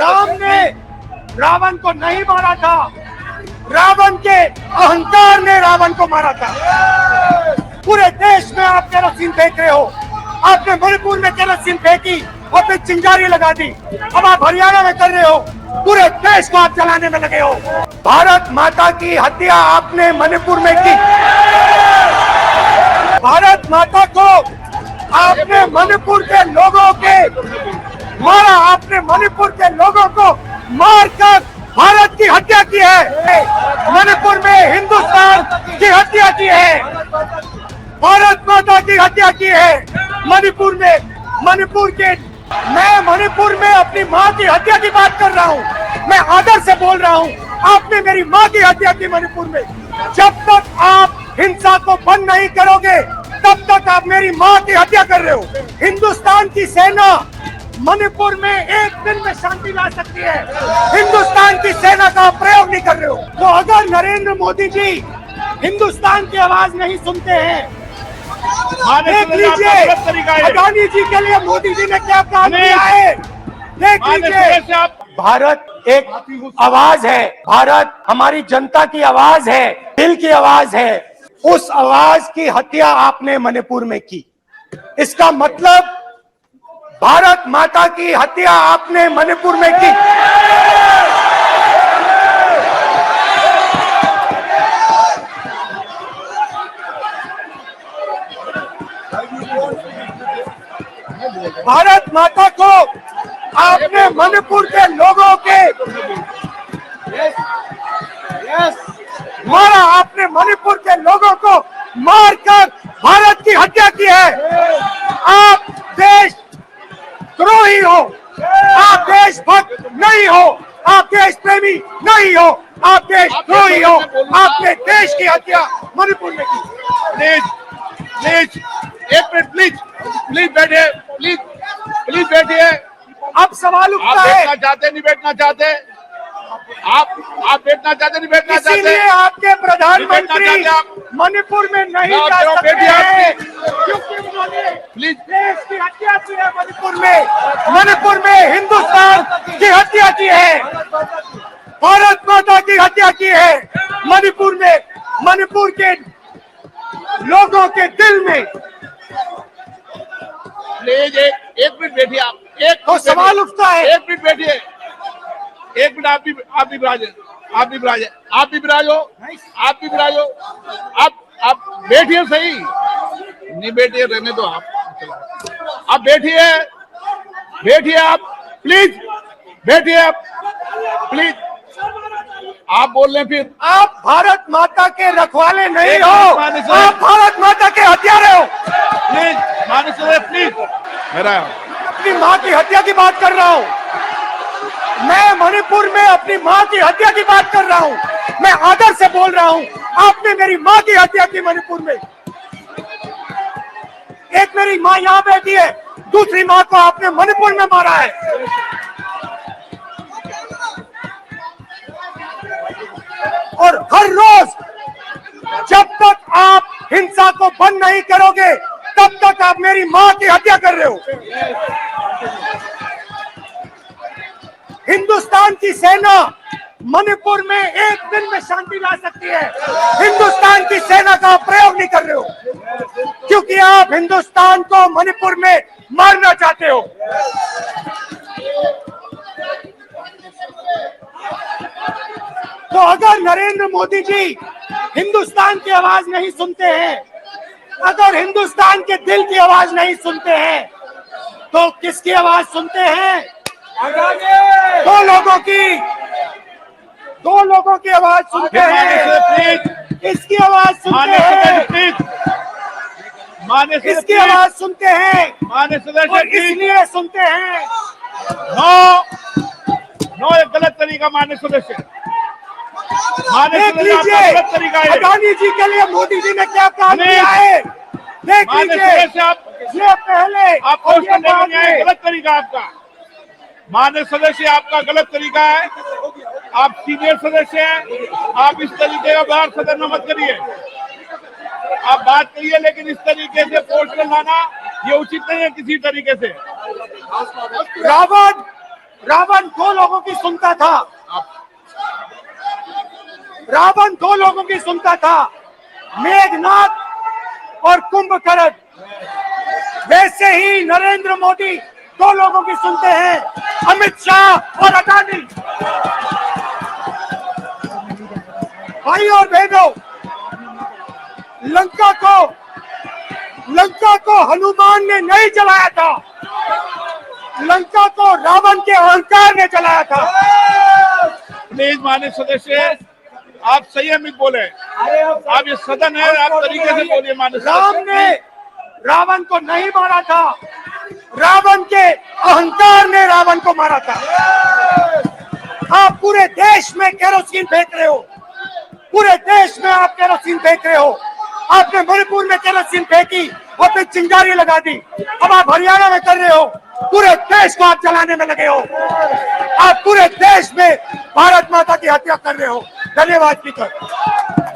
राम ने रावण को नहीं मारा था, रावण के अहंकार ने रावण को मारा था। पूरे देश में आप केरोसिन फेंक रहे हो। आपने मणिपुर में केरोसिन फेंकी और फिर चिंगारी लगा दी। अब आप हरियाणा में कर रहे हो, पूरे देश को आप जलाने में लगे हो। भारत माता की हत्या आपने मणिपुर में की। भारत माता को आपने मणिपुर के लोगों के मारा, आपने मणिपुर के लोगों को मारकर भारत की हत्या की है। मणिपुर में हिंदुस्तान की हत्या की है, भारत माता की हत्या की है। मणिपुर में मैं मणिपुर में अपनी माँ की हत्या की बात कर रहा हूँ। मैं आदर से बोल रहा हूँ, आपने मेरी माँ की हत्या की मणिपुर में। जब तक आप हिंसा को बंद नहीं करोगे तब तक आप मेरी माँ की हत्या कर रहे हो। हिंदुस्तान की सेना मणिपुर में एक दिन में शांति ला सकती है, हिंदुस्तान की सेना का प्रयोग नहीं कर रहे हो। तो अगर नरेंद्र मोदी जी हिंदुस्तान की आवाज नहीं सुनते हैं, देख लीजिए अडानी जी के लिए मोदी जी ने क्या काम किया है, देख लीजिए। भारत एक आवाज है, भारत हमारी जनता की आवाज है, दिल की आवाज है। उस आवाज की हत्या आपने मणिपुर में की। इसका मतलब भारत माता की हत्या आपने मणिपुर में की। भारत माता को आपने मणिपुर के लोगों के मारा, आपने मणिपुर के लोगों को मारकर भारत की हत्या की है। आप देशद्रोही हो, आप देशभक्त नहीं हो, आप देश प्रेमी नहीं हो, आप देशद्रोही हो। आपने देश की हत्या मणिपुर में की। प्लीज एक मिनट, प्लीज बैठिए, प्लीज बैठिए। अब सवाल उठता है, बैठना चाहते नहीं बैठना चाहते, आप बैठना चाहते नहीं बैठना चाहते, इसीलिए आपके प्रधानमंत्री मणिपुर में नहीं जा सकते हैं क्योंकि उन्होंने देश की हत्या की है। मणिपुर में हिंदुस्तान की हत्या की है, भारत माता की हत्या की है। मणिपुर के लोगों के दिल में। प्लीज एक मिनट बैठिए आप, तो सवाल उठता है, एक मिनट बैठिए, एक मिनट। आप भी विराजो, आप बैठिए, सही नहीं बैठिए, रहने दो। आप बैठिए आप प्लीज बैठिए, आप प्लीज। आप बोल रहे हैं, फिर आप भारत माता के रखवाले नहीं हो, आप भारत माता के हत्यारे हो। प्लीज माननीय प्लीज, मेरा अपनी माँ की हत्या की बात कर रहा हूँ। मैं मणिपुर में अपनी माँ की हत्या की बात कर रहा हूँ। मैं आदर से बोल रहा हूँ, आपने मेरी माँ की हत्या की मणिपुर में। एक मेरी माँ यहाँ बैठी है, दूसरी माँ को आपने मणिपुर में मारा है। और हर रोज जब तक आप हिंसा को बंद नहीं करोगे तब तक आप मेरी माँ की हत्या कर रहे हो। हिंदुस्तान की सेना मणिपुर में एक दिन में शांति ला सकती है, हिंदुस्तान की सेना का प्रयोग नहीं कर रहे हो क्योंकि आप हिंदुस्तान को मणिपुर में मारना चाहते हो। तो अगर नरेंद्र मोदी जी हिंदुस्तान की आवाज नहीं सुनते हैं, अगर हिंदुस्तान के दिल की आवाज नहीं सुनते हैं, तो किसकी आवाज सुनते हैं? दो लोगों की आवाज सुनते हैं। इसकी आवाज सुनते हैं, इसकी आवाज सुनते हैं, और इसलिए सुनते हैं। नो एक गलत तरीका माननीय सदस्य, देख लीजिए अडानी जी के लिए मोदी जी ने क्या काम किया है। देख लीजिए, ये पहले आपको गलत तरीका आपका, माननीय सदस्य आपका गलत तरीका है। आप सीनियर सदस्य हैं, आप इस तरीके का बाहर सदन में मत करिए। आप बात करिए, लेकिन इस तरीके से पोस्टर लाना ये उचित नहीं है किसी तरीके से। रावण दो लोगों की सुनता था, रावण दो लोगों की सुनता था, मेघनाथ और कुंभकर्ण। वैसे ही नरेंद्र मोदी दो लोगों की सुनते हैं, अमित शाह और अडानी। भाई और बहनों, लंका को हनुमान ने नहीं जलाया था, लंका को रावण के अहंकार ने जलाया था। प्लीज माननीय सदस्य, आप संयमित बोले। आप ये सदन है, आप तरीके से बोलिए। माननीय राम ने रावण को नहीं मारा था, रावण के अहंकार ने रावण को मारा था। आप पूरे देश में केरोसिन फेंक रहे हो, पूरे देश में आप केरोसिन फेंक रहे हो। आपने मणिपुर में केरोसिन फेंकी और फिर चिंगारी लगा दी। अब आप हरियाणा में कर रहे हो, पूरे देश को आप जलाने में लगे हो। आप पूरे देश में भारत माता की हत्या कर रहे हो। धन्यवाद स्पीकर।